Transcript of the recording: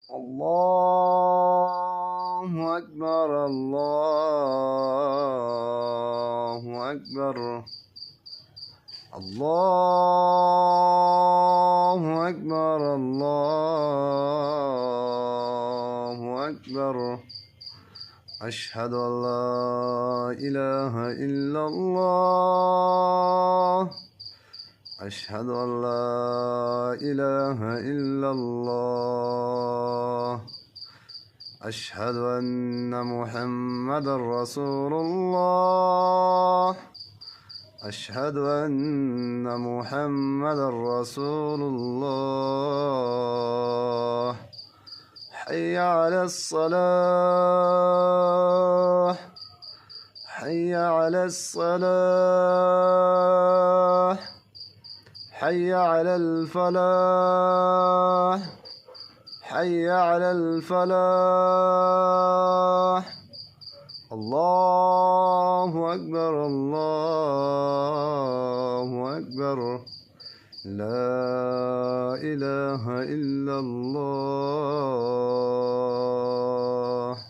الله أكبر الله أكبر الله أكبر الله أكبر أشهد أن لا إله إلا الله أشهد أن لا إله إلا الله أشهد أن محمدا رسول الله أشهد أن محمدا رسول الله حي على الصلاة حي على الصلاة حي على الفلاح حي على الفلاح الله أكبر الله أكبر لا إله إلا الله.